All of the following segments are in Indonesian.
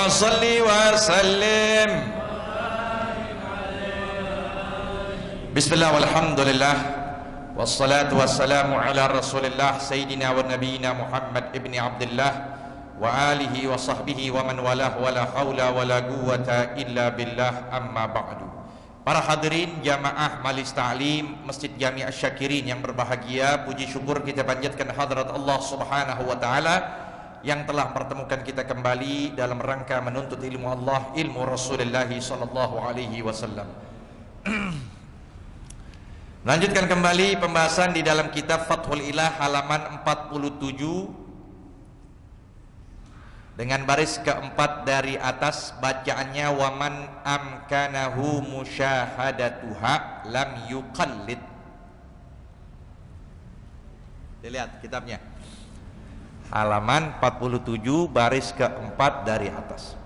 Allahumma salli wa sallim. Bismillah walhamdulillah wassalatu wassalamu ala rasulillah sayyidina wa nabiyina Muhammad ibni Abdullah wa alihi wa sahbihi wa man walah wa la hawla wa la quwwata illa billah, amma ba'du. Para hadirin jamaah Majelis Ta'lim Masjid Jami' Asy-Syakirin yang berbahagia, puji syukur kita panjatkan hadrat Allah Subhanahu wa taala yang telah mempertemukan kita kembali dalam rangka menuntut ilmu Allah, ilmu Rasulullah sallallahu alaihi wasallam. Lanjutkan kembali pembahasan di dalam kitab Fathul Ilah halaman 47 dengan baris keempat dari atas, bacaannya waman amkanahu musyahadatuha lam yuqallid. Dilihat kitabnya halaman 47 baris keempat dari atas.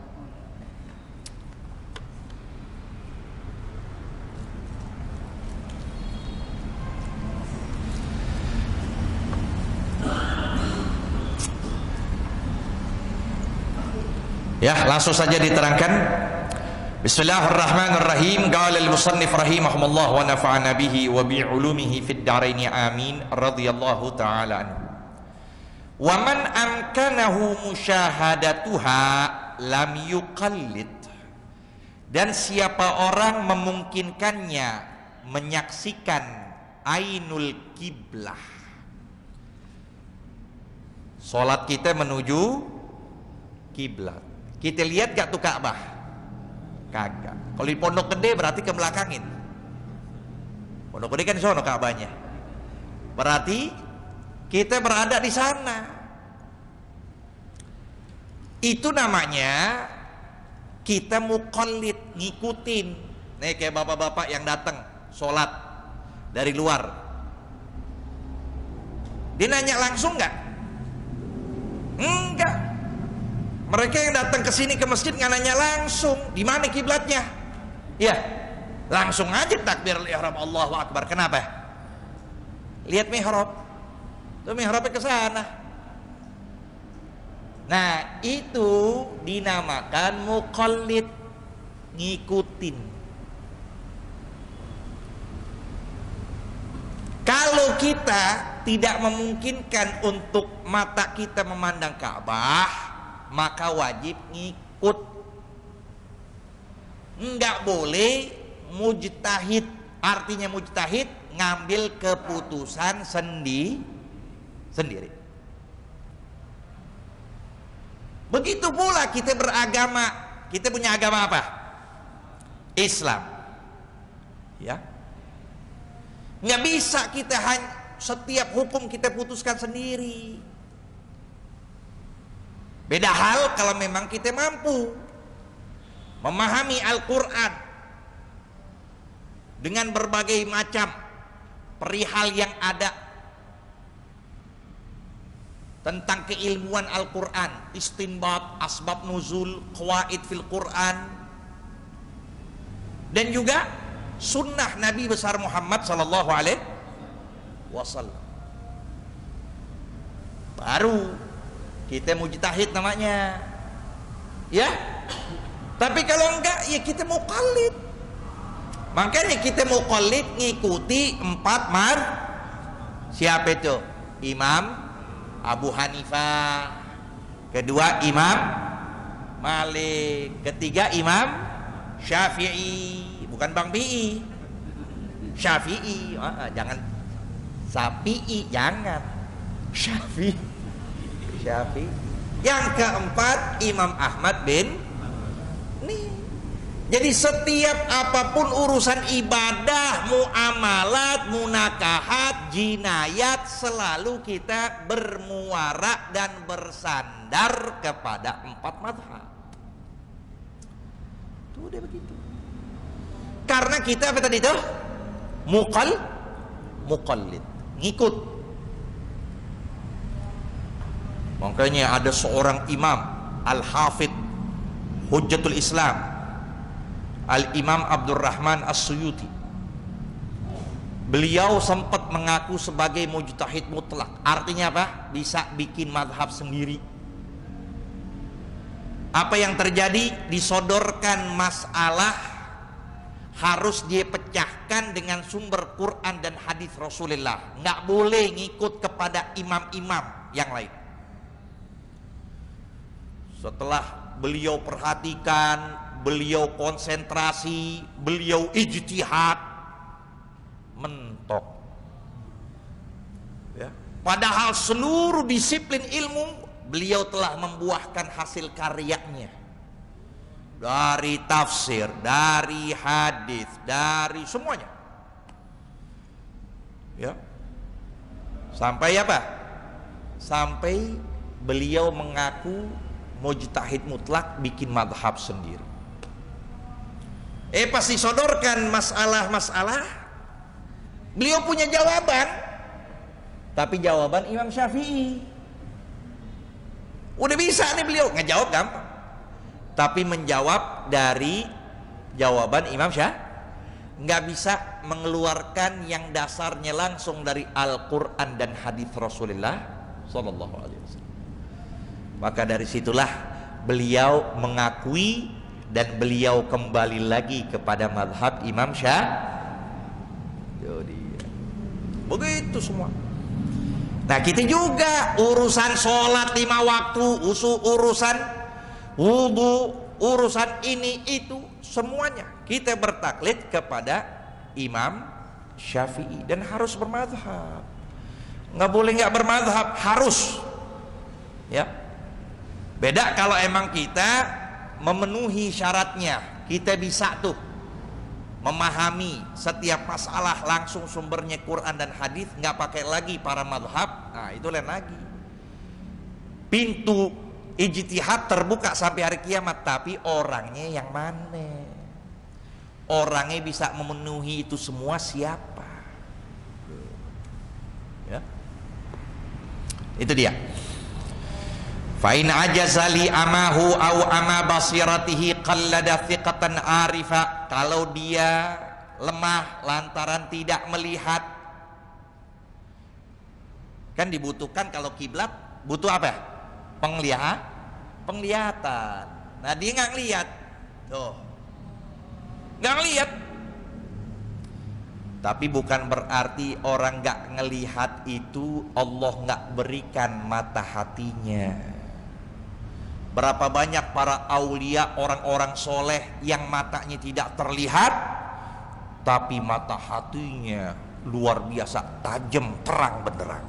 Ya, langsung saja diterangkan. Bismillahirrahmanirrahim. Qala al-musannif rahimahumullah wa nafa'ana bihi wa bi ulumihi fid dharain amin radhiyallahu ta'ala anhu. Wa man amkanahu musyahadatuha lam yuqallid. Dan siapa orang memungkinkannya menyaksikan ainul kiblah, salat kita menuju kiblat. Kita lihat gak tuh Ka'bah? Kagak. Kalau di Pondok Gede berarti ke belakangin. Pondok Gede kan sono Ka'bahnya. Berarti kita berada di sana. Itu namanya kita muqallid, ngikutin. Nih kayak bapak-bapak yang datang sholat dari luar. Dia nanya langsung nggak? Enggak. Mereka yang datang ke sini ke masjid nggak nanya langsung di mana kiblatnya. Ya, langsung aja takbir ihram Allahu Akbar. Kenapa? Lihat mihrab. Tuh mihrabnya ke sana. Nah, itu dinamakan muqallid, ngikutin. Kalau kita tidak memungkinkan untuk mata kita memandang Ka'bah, maka wajib ngikut. Enggak boleh mujtahid. Artinya mujtahid ngambil keputusan sendiri. Begitu pula kita beragama. Kita punya agama apa? Islam. Ya. Nggak bisa kita setiap hukum kita putuskan sendiri. Beda hal kalau memang kita mampu memahami Al-Quran dengan berbagai macam perihal yang ada tentang keilmuan Al-Quran, istinbat, asbab nuzul, qawaid fil Quran, dan juga sunnah Nabi besar Muhammad sallallahu alaihi wasallam. Baru kita mujtahid namanya. Ya. Tapi kalau enggak, ya kita muqallid. Makanya kita muqallid ngikuti 4 siapa itu? Imam Abu Hanifah. Kedua Imam Malik. Ketiga Imam Syafi'i. Bukan Bang Bi'i. Syafi'i. Jangan Sapi'i, jangan. Syafi'i. Yang keempat Imam Ahmad bin nih. Jadi setiap apapun urusan ibadah, muamalat, munakahat, jinayat, selalu kita bermuara dan bersandar kepada 4 mazhab. Tuh dia begitu. Karena kita apa tadi itu? Muqallid, ngikut. Makanya ada seorang imam Al-Hafidh Hujjatul Islam Al-Imam Abdurrahman As-Suyuti. Beliau sempat mengaku sebagai mujtahid mutlak. Artinya apa? Bisa bikin madhab sendiri. Apa yang terjadi? Disodorkan masalah harus dia pecahkan dengan sumber Quran dan hadis Rasulullah. Nggak boleh ngikut kepada imam-imam yang lain. Setelah beliau perhatikan, beliau konsentrasi, beliau ijtihad, mentok. Ya. Padahal seluruh disiplin ilmu beliau telah membuahkan hasil karyanya. Dari tafsir, dari hadis, dari semuanya. Ya. Sampai apa? Sampai beliau mengaku mujtahid mutlak, bikin madhab sendiri. Pas disodorkan masalah-masalah, beliau punya jawaban, tapi jawaban Imam Syafi'i. Udah bisa nih beliau ngejawab gampang, tapi menjawab dari jawaban Imam Syafi'i nggak bisa mengeluarkan yang dasarnya langsung dari Al-Quran dan hadis Rasulullah Sallallahu Alaihi Wasallam. Maka dari situlah beliau mengakui dan beliau kembali lagi kepada mazhab Imam Syafi'i. Begitu semua. Nah, kita juga urusan sholat 5 waktu, urusan wudu, urusan ini itu semuanya kita bertaklid kepada Imam Syafi'i dan harus bermadhab. Nggak boleh nggak bermadhab, harus. Ya. Beda kalau emang kita memenuhi syaratnya, kita bisa tuh memahami setiap masalah langsung sumbernya Quran dan hadis, nggak pakai lagi para madhab. Nah, itu lain lagi. Pintu ijtihad terbuka sampai hari kiamat, tapi orangnya yang mana? Orangnya bisa memenuhi itu semua siapa? Ya. Itu dia. Fa'in ajazali amahu au ama basiratihi qallada thiqatan arifa. Kalau dia lemah lantaran tidak melihat, kan dibutuhkan kalau kiblat butuh apa? Penglihatan. Nah, dia nggak ngelihat, nggak ngelihat. Tapi bukan berarti orang nggak ngelihat itu Allah nggak berikan mata hatinya. Berapa banyak para aulia, orang-orang soleh yang matanya tidak terlihat, tapi mata hatinya luar biasa tajam, terang benderang.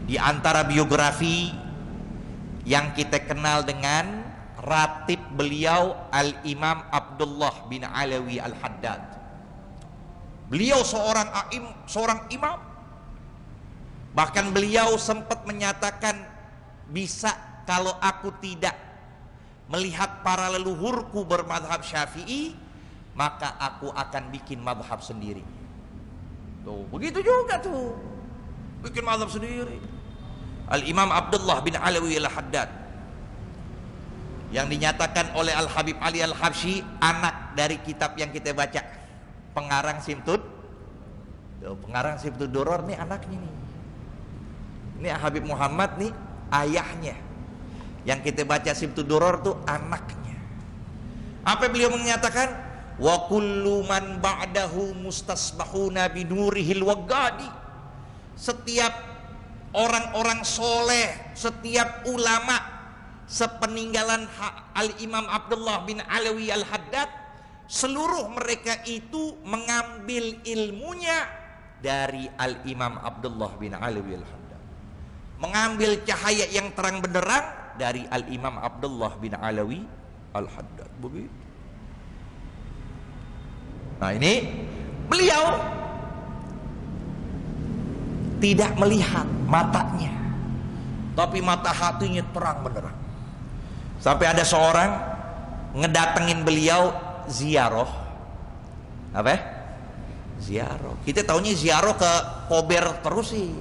Di antara biografi yang kita kenal dengan ratib beliau Al-Imam Abdullah bin Alawi Al-Haddad. Beliau seorang imam. Bahkan beliau sempat menyatakan, bisa kalau aku tidak melihat para leluhurku bermadhab Syafi'i, maka aku akan bikin madhab sendiri. Tuh, begitu juga tuh, bikin madhab sendiri. Al-Imam Abdullah bin Alawi Al-Haddad, yang dinyatakan oleh Al-Habib Ali Al-Habsyi anak dari kitab yang kita baca, pengarang Simtud. Tuh, pengarang Simtud Duror nih anaknya nih. Ini Habib Muhammad nih ayahnya. Yang kita baca Simtud Duror tuh anaknya. Apa beliau menyatakan? Wa kullu man ba'dahu mustasbahuna binurihil wagadi. Setiap orang-orang soleh, setiap ulama sepeninggalan Al-Imam Abdullah bin Alawi Al-Haddad, seluruh mereka itu mengambil ilmunya dari Al-Imam Abdullah bin Alawi Al-Haddad, mengambil cahaya yang terang benderang dari Al-Imam Abdullah bin Alawi Al-Haddad. Begitu. Nah, ini beliau tidak melihat matanya, tapi mata hatinya terang benderang. Sampai ada seorang ngedatengin beliau ziarah. Apa? Ziarah. Kita taunya ziarah ke Kober terus sih.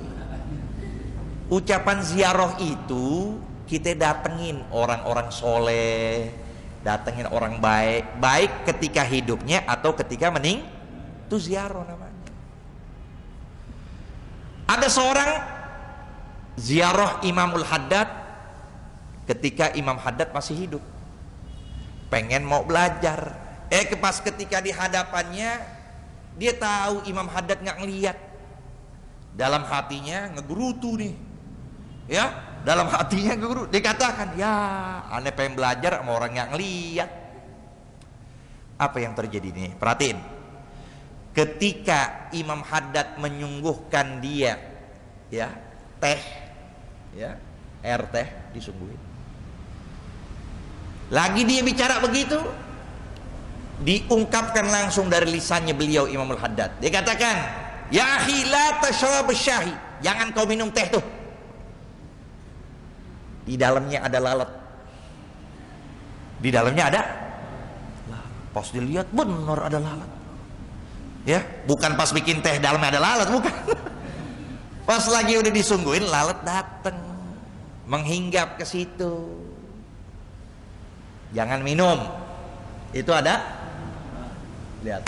Ucapan ziarah itu kita datengin orang-orang soleh, datengin orang baik, baik ketika hidupnya atau ketika itu ziarah namanya. Ada seorang ziarah Imamul Haddad, ketika Imam Haddad masih hidup, pengen mau belajar. Pas ketika di hadapannya, dia tahu Imam Haddad nggak ngelihat. Dalam hatinya ngegerutu nih, ya, dalam hatinya ngegerutu. Dikatakan, ya, aneh pengen belajar sama orang nggak ngelihat. Apa yang terjadi nih? Perhatiin. Ketika Imam Haddad menyungguhkan dia, ya, teh, ya, air teh disungguhin. Lagi dia bicara begitu, diungkapkan langsung dari lisannya beliau Imam Al-Haddad. Dia katakan, ya akhi la tashrab syahi, jangan kau minum teh tuh, di dalamnya ada lalat. Di dalamnya ada, pas dilihat benar ada lalat. Ya, bukan pas bikin teh dalamnya ada lalat, bukan. Pas lagi udah disungguhin, lalat datang menghinggap ke situ. Jangan minum. Itu ada. Lihat.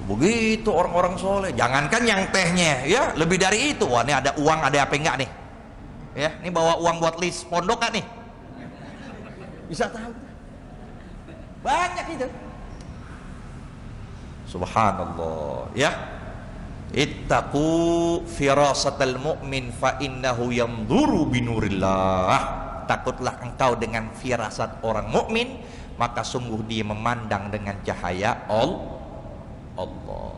Begitu orang-orang soleh. Jangankan yang tehnya, ya, lebih dari itu. Wah, ini ada uang, ada apa enggak nih? Ya, ini bawa uang buat list pondok kan nih? Bisa tahu. Banyak itu. Subhanallah, ya. Ittaqu firasatal mu'min fa innahu yanzuru binurillah. Takutlah engkau dengan firasat orang mukmin, maka sungguh dia memandang dengan cahaya Allah.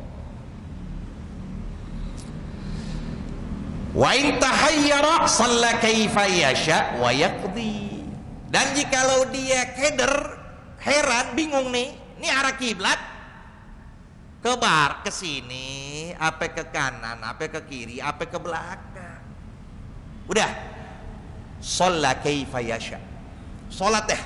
Wa in tahayyara shalla kaifa yasha wa yaqdi. Dan jikalau dia keder, heran, bingung nih, ini arah kiblat ke sini, apa ke kanan, apa ke kiri, apa ke belakang. Udah, shalla kaifa yasha, sholat deh,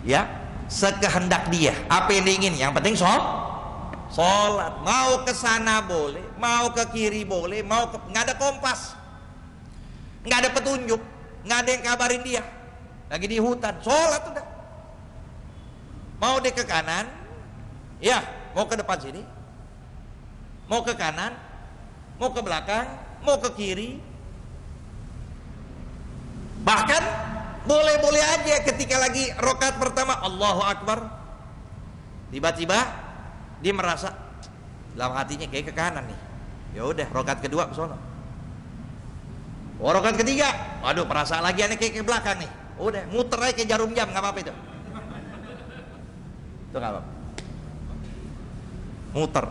ya, sekehendak dia. Apa yang diingin, yang penting sholat. Mau ke sana boleh, mau ke kiri boleh, mau ke, nggak ada kompas, nggak ada petunjuk, nggak ada yang kabarin dia lagi di hutan. Sholat udah. Mau dia ke kanan, ya, mau ke depan sini, mau ke kanan, mau ke belakang, mau ke kiri. Bahkan boleh-boleh aja ketika lagi rakaat pertama Allahu Akbar, tiba-tiba dia merasa dalam hatinya kayak ke kanan nih. Ya udah, rakaat kedua ke sono. Oh, rakaat ketiga, waduh, perasaan lagi aneh kayak ke belakang nih. Udah, muter aja kayak jarum jam, nggak apa-apa itu. Itu nggak apa-apa. Muter.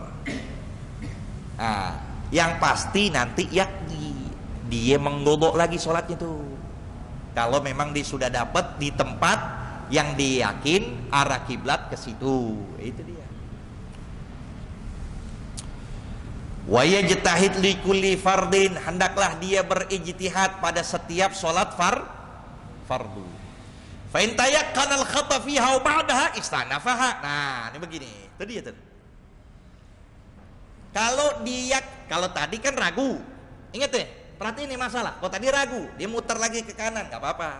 Nah, yang pasti nanti dia menggodok lagi sholatnya tuh. Kalau memang dia sudah dapat di tempat yang dia yakin arah kiblat ke situ, itu dia. Wa yajtahid li kulli fardin, hendaklah dia berijtihad pada setiap sholat fardu. Fa in tayaqqana al-khata fiha wa ba'daha istanafaha. Nah, ini begini. Itu dia tuh. Kalau tadi kan ragu. Ingat deh, perhatiin ini masalah. Kalau tadi ragu, dia muter lagi ke kanan, nggak apa-apa.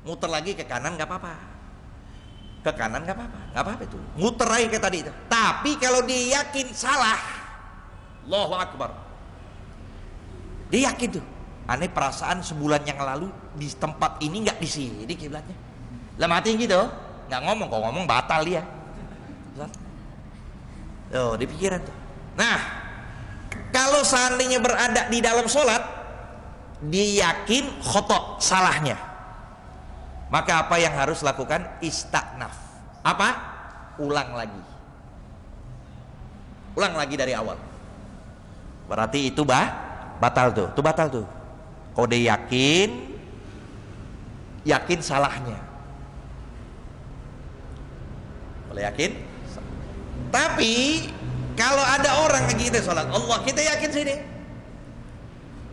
Muter lagi ke kanan nggak apa-apa. Ke kanan nggak apa-apa, nggak apa-apa itu. Muter lagi kayak tadi itu. Tapi kalau dia yakin salah, Allahu Akbar. Dia yakin tuh. Aneh, perasaan sebulan yang lalu di tempat ini nggak di sini kiblatnya. Dalam hati gitu, nggak ngomong. Kalau ngomong batal dia. Oh, di pikiran tuh. Nah, kalau seandainya berada di dalam sholat, dia yakin khotok, salahnya, maka apa yang harus lakukan? Istaknaf. Apa? Ulang lagi dari awal. Berarti itu batal tuh. Itu batal tuh. Kalau dia yakin salahnya. Boleh yakin? Tapi kalau ada orang lagi kita sholat Allah, kita yakin sini,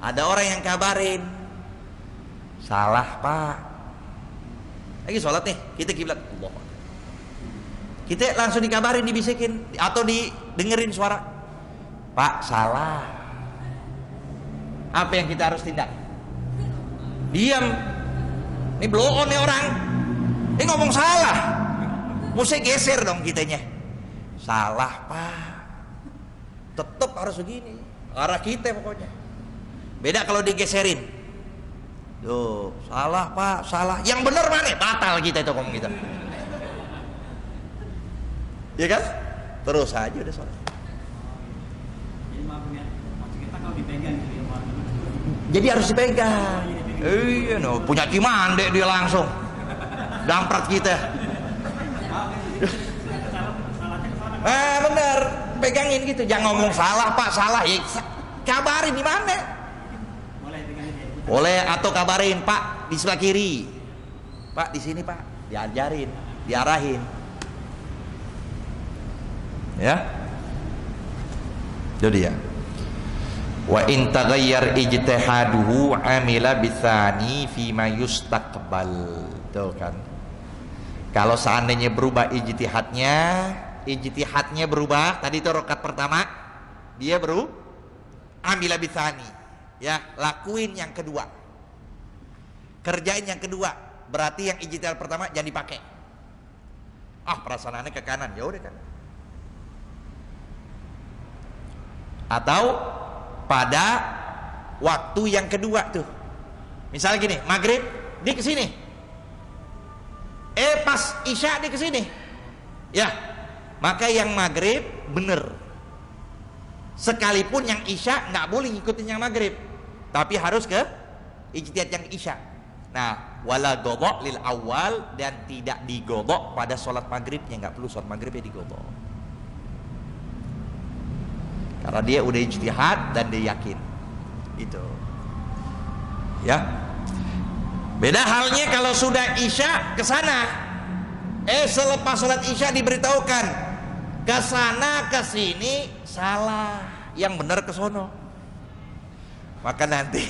ada orang yang kabarin, salah pak, lagi sholat nih, kita kiblat Allah, kita langsung dikabarin, dibisikin atau didengerin suara, pak salah. Apa yang kita harus tindak? Diam. Ini blow on nih orang, ini ngomong salah, mesti geser dong kitanya. Salah pak, tetap harus begini, arah kita pokoknya. Beda kalau digeserin. Tuh, salah Pak, salah. Yang benar mana? Batal kita itu ngomong kita. Iya kan? Terus aja udah sholat. Jadi maaf ya, maksud kita kalau dipegang gitu ya Pak. Jadi harus dipegang. Iya, no, punya cimande dia langsung. Damprat kita. Bener, pegangin gitu. Jangan ngomong salah Pak, salah. Ya, kabarin di mana? Boleh pegangin ya. Boleh, atau kabarin Pak di sebelah kiri. Pak di sini Pak, diajarin, diarahin. Ya. Jadi ya. Wa in taghayyar ijtihaduhu amila bitsani fi ma yustaqbal. Tuh kan. Kalau seandainya berubah ijtihadnya berubah, tadi itu rakaat pertama dia amila bitsani. Ya, lakuin yang kedua. Kerjain yang kedua. Berarti yang ijtihad pertama jangan dipakai. Perasaannya ke kanan, ya udah kan. Atau pada waktu yang kedua tuh, misalnya gini, maghrib di kesini, pas isya di kesini, ya, maka yang maghrib bener, sekalipun yang isya nggak boleh ngikutin yang maghrib, tapi harus ke ijtihad yang isya. Nah, wala godok lil awal, dan tidak digodok pada sholat maghribnya, nggak perlu sholat maghribnya digodok. Karena dia udah ijtihad dan dia yakin. Itu. Ya. Beda halnya kalau sudah isya ke sana. Selepas sholat isya diberitahukan ke sana ke sini salah, yang benar ke sono. Maka nanti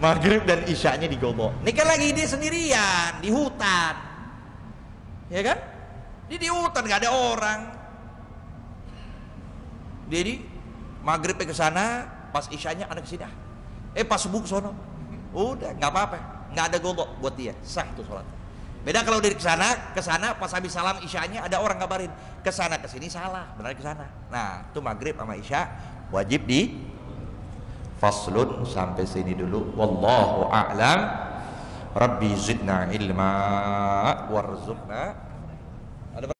maghrib dan isyanya digobok. Ini kan lagi dia sendirian di hutan. Ya kan? Di hutan gak ada orang. Jadi maghrib ke sana, pas isyanya ada ke sini. Pas subuh ke sono. Udah, nggak apa-apa, nggak ada godok buat dia, sah tuh sholat. Beda kalau dari ke sana pas habis salam isyanya ada orang ngabarin ke sana ke sini salah, benar ke sana. Nah, itu maghrib sama isya wajib di faslun. Sampai sini dulu. Wallahu a'lam. Rabbi zidna ilma warzuqna